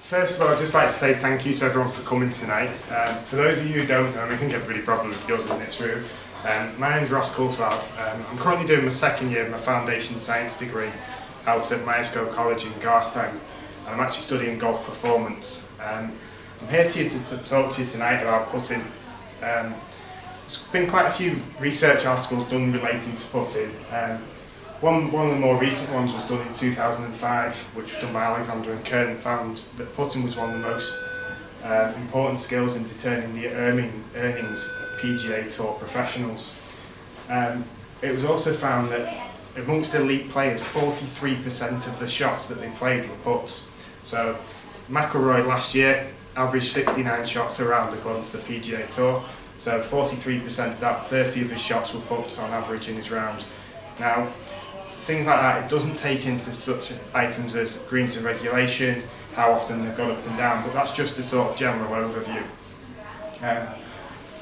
First of all, I'd just like to say thank you to everyone for coming tonight. For those of you who don't know, I think everybody probably does in this room, my name's Ross Coulthard. I'm currently doing my second year of my foundation science degree out at Hesketh College in Garstown, and I'm actually studying golf performance. I'm here to talk to you tonight about putting. There's been quite a few research articles done relating to putting. One of the more recent ones was done in 2005, which was done by Alexander and Kern, and found that putting was one of the most important skills in determining the earnings of PGA Tour professionals. It was also found that amongst elite players, 43% of the shots that they played were putts. So McIlroy last year averaged 69 shots around according to the PGA Tour. So 43% of that, 30 of his shots were putts on average in his rounds. Now, things like that, it doesn't take into such items as greens and regulation, how often they've gone up and down, but that's just a sort of general overview.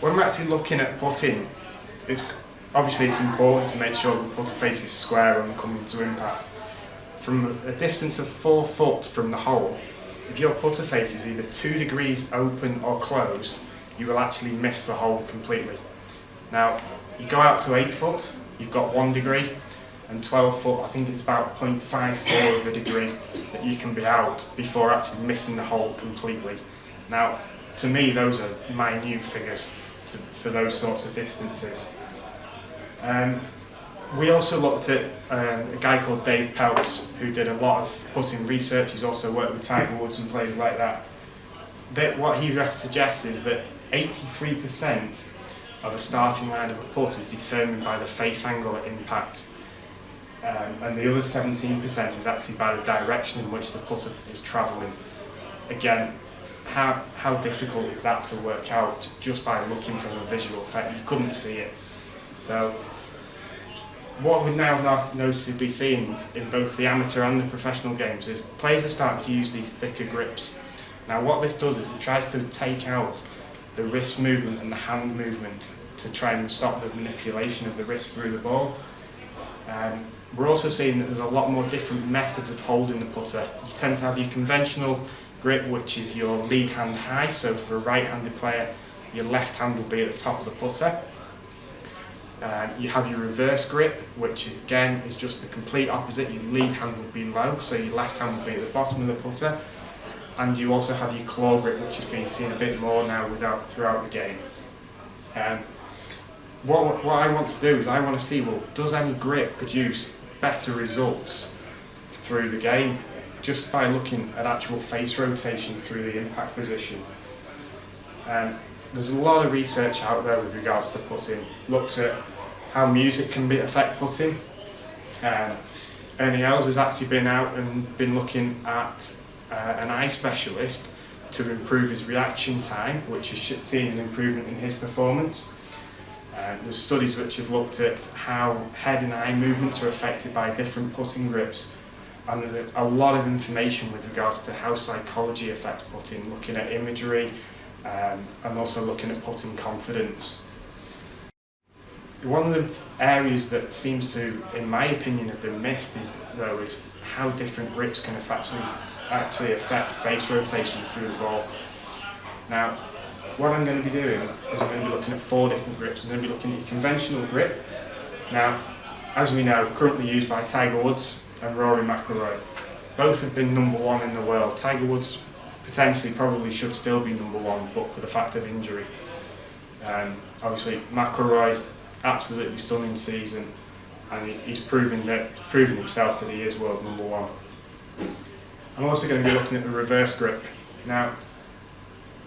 When we're actually looking at putting, it's important to make sure the putter face is square when coming to impact. From a distance of 4 foot from the hole, if your putter face is either 2 degrees open or closed, you will actually miss the hole completely. Now, you go out to 8 foot, you've got 1 degree, and 12 foot, I think it's about 0.54 of a degree that you can be out before actually missing the hole completely. Now, to me, those are minute figures for those sorts of distances. We also looked at a guy called Dave Peltz, who did a lot of putting research. He's also worked with Tiger Woods and players like that. What he suggests is that 83% of a starting line of a putt is determined by the face angle at impact. And the other 17% is actually by the direction in which the putter is travelling. Again, how difficult is that to work out just by looking from a visual effect? You couldn't see it. So what we're now noticeably seeing in both the amateur and the professional games is players are starting to use these thicker grips. Now what this does is it tries to take out the wrist movement and the hand movement to try and stop the manipulation of the wrist through the ball. We're also seeing that there's a lot more different methods of holding the putter. You tend to have your conventional grip, which is your lead hand high, so for a right-handed player your left hand will be at the top of the putter. You have your reverse grip, which is again is just the complete opposite. Your lead hand will be low, so your left hand will be at the bottom of the putter. And you also have your claw grip, which is being seen a bit more now throughout the game. What I want to do is I want to see, well, does any grip produce better results through the game just by looking at actual face rotation through the impact position. There's a lot of research out there with regards to putting. Looks at how music can affect putting. Ernie Els has actually been out and been looking at an eye specialist to improve his reaction time, which has seen an improvement in his performance. There's studies which have looked at how head and eye movements are affected by different putting grips, and there's a lot of information with regards to how psychology affects putting, looking at imagery and also looking at putting confidence. One of the areas that seems to, in my opinion, have been missed is how different grips can actually affect face rotation through the ball. Now, what I'm going to be doing is I'm going to be looking at 4 different grips. I'm going to be looking at your conventional grip. Now, as we know, currently used by Tiger Woods and Rory McIlroy. Both have been #1 in the world. Tiger Woods potentially probably should still be #1, but for the fact of injury. Obviously, McIlroy, absolutely stunning season, and he's proven himself that he is world #1. I'm also going to be looking at the reverse grip. Now,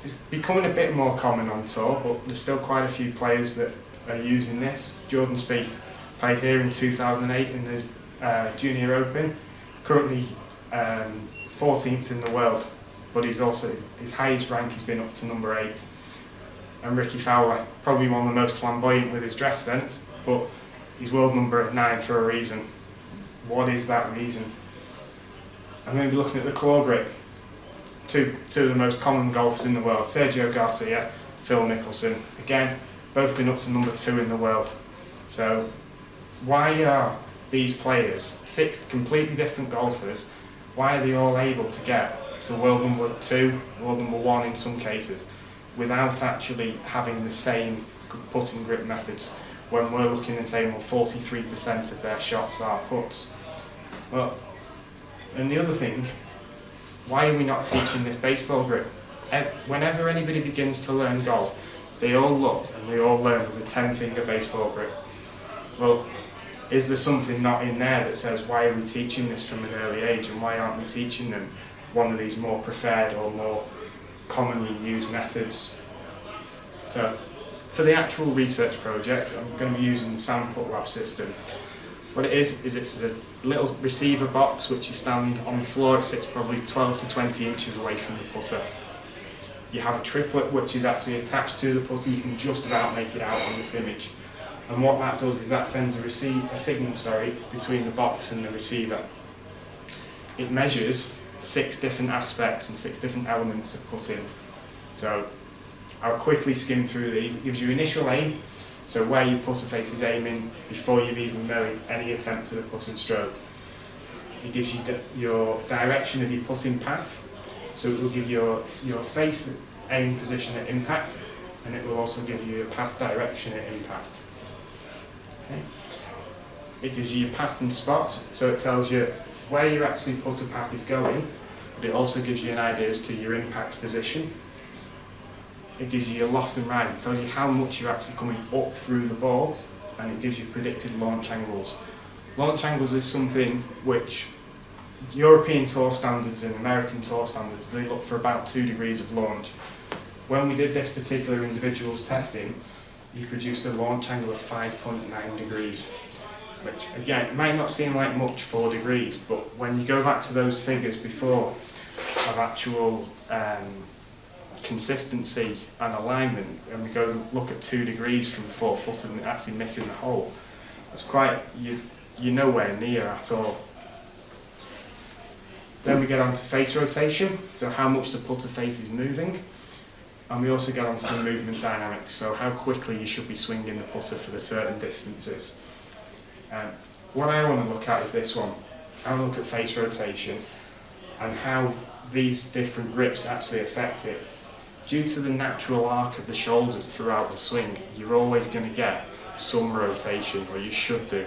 it's becoming a bit more common on tour, but there's still quite a few players that are using this. Jordan Spieth played here in 2008 in the Junior Open, currently 14th in the world, but his highest rank has been up to #8. And Ricky Fowler, probably one of the most flamboyant with his dress sense, but he's world #9 for a reason. What is that reason? I'm going to be looking at the claw grip. Two of the most common golfers in the world, Sergio Garcia, Phil Mickelson, again, both been up to #2 in the world. So why are these players, 6 completely different golfers, why are they all able to get to world number 2, world number 1 in some cases, without actually having the same putting grip methods. When we're looking and saying, well, 43% of their shots are puts. Well, and the other thing, why are we not teaching this baseball grip? Whenever anybody begins to learn golf, they all look and they all learn with a 10-finger baseball grip. Well, is there something not in there that says, why are we teaching this from an early age, and why aren't we teaching them one of these more preferred or more commonly used methods? So, for the actual research project, I'm going to be using the Sandput Lab system. What it is it's a little receiver box which you stand on the floor. It sits probably 12 to 20 inches away from the putter. You have a triplet which is actually attached to the putter. You can just about make it out on this image. And what that does is that sends a signal between the box and the receiver. It measures 6 different aspects and 6 different elements of putting. So I'll quickly skim through these. It gives you initial aim, so where your putter face is aiming before you've even made any attempt at a putting stroke. It gives you your direction of your putting path, so it will give your face aim position at impact, and it will also give you your path direction at impact. Okay. It gives you your path and spot, so it tells you where your actual putter path is going, but it also gives you an idea as to your impact position. It gives you your loft and rise. It tells you how much you're actually coming up through the ball, and it gives you predicted launch angles. Launch angles is something which European tour standards and American tour standards, they look for about 2 degrees of launch. When we did this particular individual's testing, he produced a launch angle of 5.9 degrees, which again, might not seem like much, 4 degrees, but when you go back to those figures before of actual consistency and alignment, and we go look at 2 degrees from 4 foot and actually missing the hole, it's quite, you're nowhere near at all. Then we get on to face rotation, so how much the putter face is moving, and we also get on to the movement dynamics, so how quickly you should be swinging the putter for the certain distances. What I want to look at is this one. I want to look at face rotation and how these different grips actually affect it. Due to the natural arc of the shoulders throughout the swing, you're always going to get some rotation, or you should do.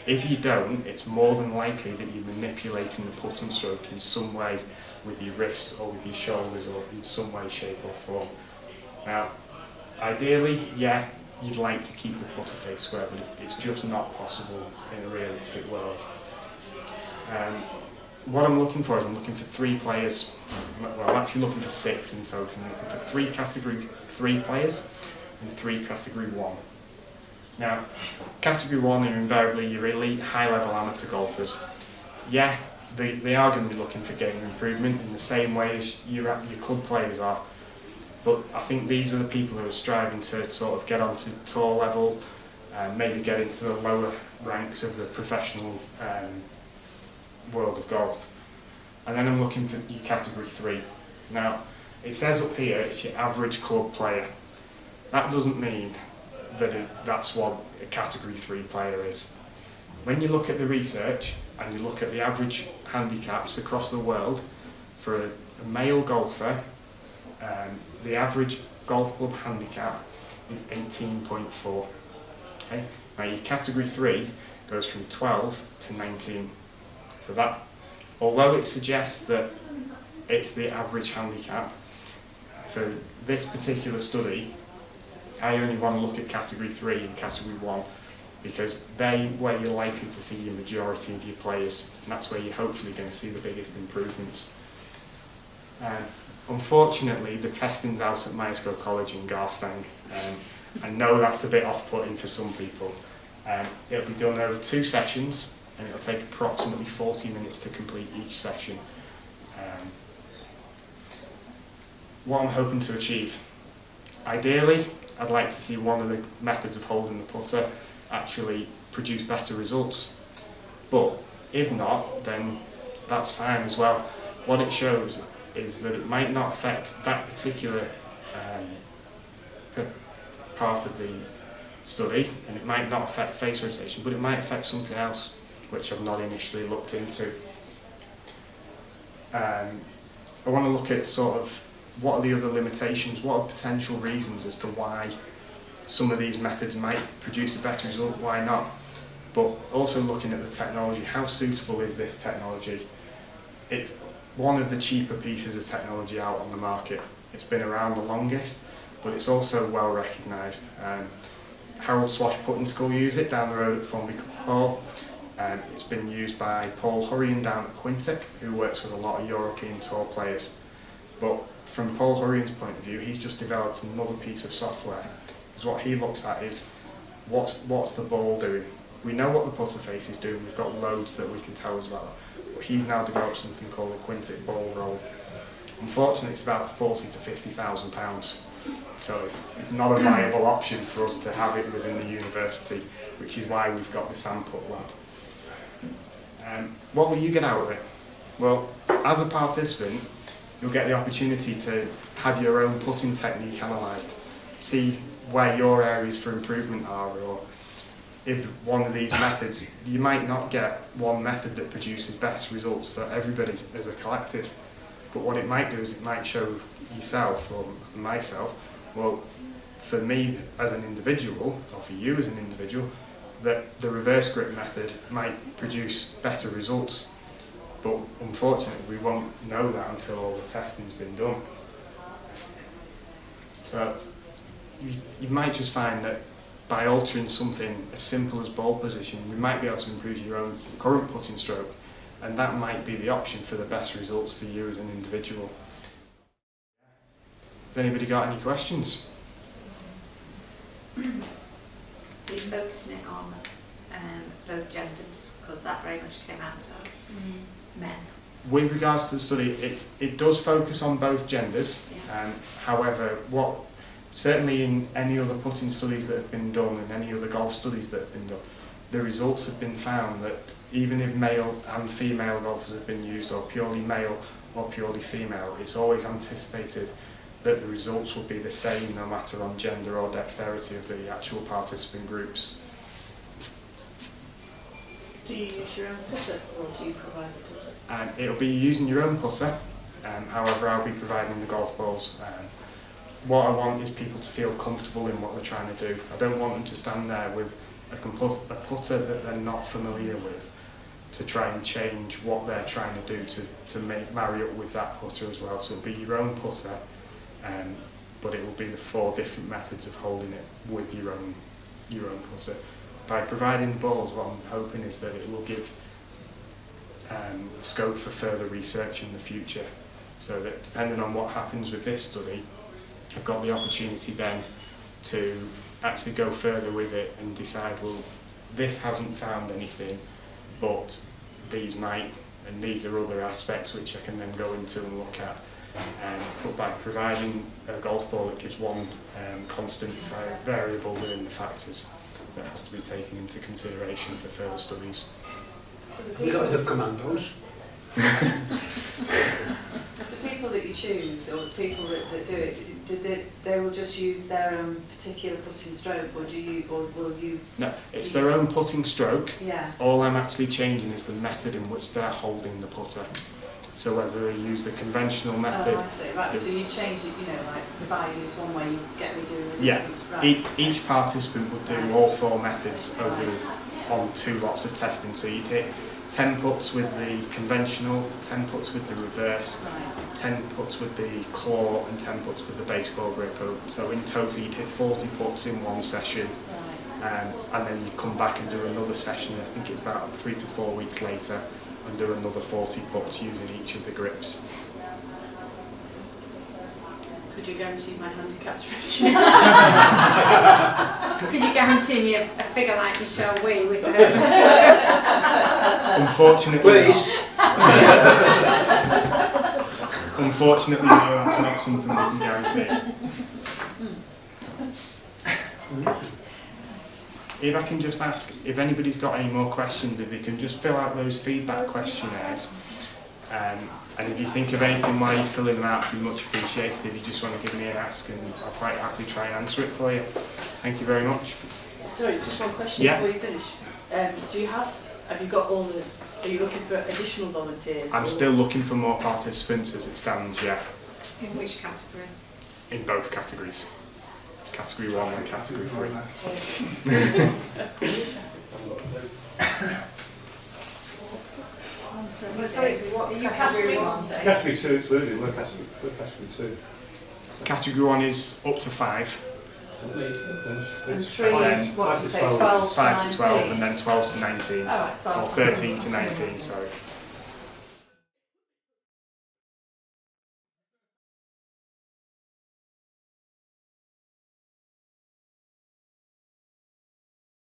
If you don't, it's more than likely that you're manipulating the putting stroke in some way with your wrists or with your shoulders, or in some way, shape or form. Now, ideally, yeah, you'd like to keep the putter face square, but it's just not possible in a realistic world. What I'm looking for is I'm looking for 3 players. Well, I'm actually looking for 6 in total. I'm looking for 3 category 3 players and 3 category 1. Now, category 1 are invariably your elite high-level amateur golfers. Yeah, they are going to be looking for game improvement in the same way as your club players are. But I think these are the people who are striving to sort of get onto tour level, maybe get into the lower ranks of the professional world of golf. And then I'm looking for your category 3. Now, it says up here it's your average club player. That doesn't mean that that's what a category 3 player is. When you look at the research and you look at the average handicaps across the world for a male golfer, the average golf club handicap is 18.4. Okay? Now your category 3 goes from 12 to 19. So that, although it suggests that it's the average handicap, for this particular study, I only want to look at category 3 and category 1 because they're where you're likely to see your majority of your players, and that's where you're hopefully going to see the biggest improvements. Unfortunately, the testing's out at Myerscough College in Garstang. I know that's a bit off-putting for some people. It'll be done over 2 sessions, and it'll take approximately 40 minutes to complete each session. What I'm hoping to achieve. Ideally, I'd like to see one of the methods of holding the putter actually produce better results. But if not, then that's fine as well. What it shows is that it might not affect that particular part of the study, and it might not affect face rotation, but it might affect something else which I've not initially looked into. I want to look at sort of what are the other limitations, what are potential reasons as to why some of these methods might produce a better result, why not. But also looking at the technology, how suitable is this technology? It's one of the cheaper pieces of technology out on the market. It's been around the longest, but it's also well recognised. Harold Swash Putting School use it down the road at Formby Hall. It's been used by Paul Hurrian down at Quintic, who works with a lot of European tour players. But from Paul Hurrian's point of view, he's just developed another piece of software. Because what he looks at is, what's the ball doing? We know what the putter face is doing, we've got loads that we can tell as well. But he's now developed something called the Quintic ball roll. Unfortunately, it's about £40,000 to £50,000. So it's not a viable option for us to have it within the university, which is why we've got the Sandput lab. What will you get out of it? Well, as a participant, you'll get the opportunity to have your own putting technique analysed, see where your areas for improvement are, or if one of these methods, you might not get one method that produces best results for everybody as a collective, but what it might do is it might show yourself or myself, well, for me as an individual, or for you as an individual, that the reverse grip method might produce better results. But unfortunately, we won't know that until all the testing's been done. So you might just find that by altering something as simple as ball position, you might be able to improve your own current putting stroke, and that might be the option for the best results for you as an individual. Has anybody got any questions? Are you focusing it on both genders, because that very much came out as men? With regards to the study, it does focus on both genders. Yeah. However, certainly in any other putting studies that have been done and any other golf studies that have been done, the results have been found that even if male and female golfers have been used, or purely male or purely female, it's always anticipated that the results will be the same no matter on gender or dexterity of the actual participant groups. Do you use your own putter, or do you provide the putter? It'll be using your own putter, however I'll be providing the golf balls. What I want is people to feel comfortable in what they're trying to do. I don't want them to stand there with a putter that they're not familiar with to try and change what they're trying to do to marry up with that putter as well. So it'll be your own putter, but it will be the 4 different methods of holding it with your own putter. By providing balls, what I'm hoping is that it will give scope for further research in the future, so that depending on what happens with this study, I've got the opportunity then to actually go further with it and decide, well, this hasn't found anything, but these might, and these are other aspects which I can then go into and look at. But by providing a golf ball, it gives one constant variable within the factors that has to be taken into consideration for further studies. Have you got enough commandos? The people that you choose, or the people that do it, they will just use their own particular putting stroke, or will you? No, it's their own putting stroke. Yeah. All I'm actually changing is the method in which they're holding the putter. So whether they use the conventional method. Oh, I see. Right. So you change it. Like if I use one way, you get me doing it. Yeah. Right. Each participant would do all 4 methods on 2 lots of testing. So you'd hit 10 putts with the conventional, 10 putts with the reverse, 10 putts with the claw, and 10 putts with the baseball grip. So in total you'd hit 40 putts in one session, and then you'd come back and do another session, I think it's about 3 to 4 weeks later, and do another 40 putts using each of the grips. Could you guarantee my handicap's riches? Could you guarantee me a figure like Michelle Wee with her? Unfortunately Please. Unfortunately, no, that's not something we can guarantee. If I can just ask, if anybody's got any more questions, if they can just fill out those feedback questionnaires, and if you think of anything while you're filling them out, it'd be much appreciated if you just want to give me an ask, and I'll quite happily try and answer it for you. Thank you very much. Sorry, just one question Yeah. before you finish. Do you have have you got all the, are you looking for additional volunteers? I'm or- still looking for more participants as it stands, yeah, In which categories? in both categories. Category 1 and Category 3. So it's what you category one, Dave? Category 2 included, we're category 2. Category 1 is up to 5, And It's 3 is, what 5 did you to say, 12. 12 to 5 to 12 19? and then 12 to 19, Oh, right, so or 13 to 19, sorry.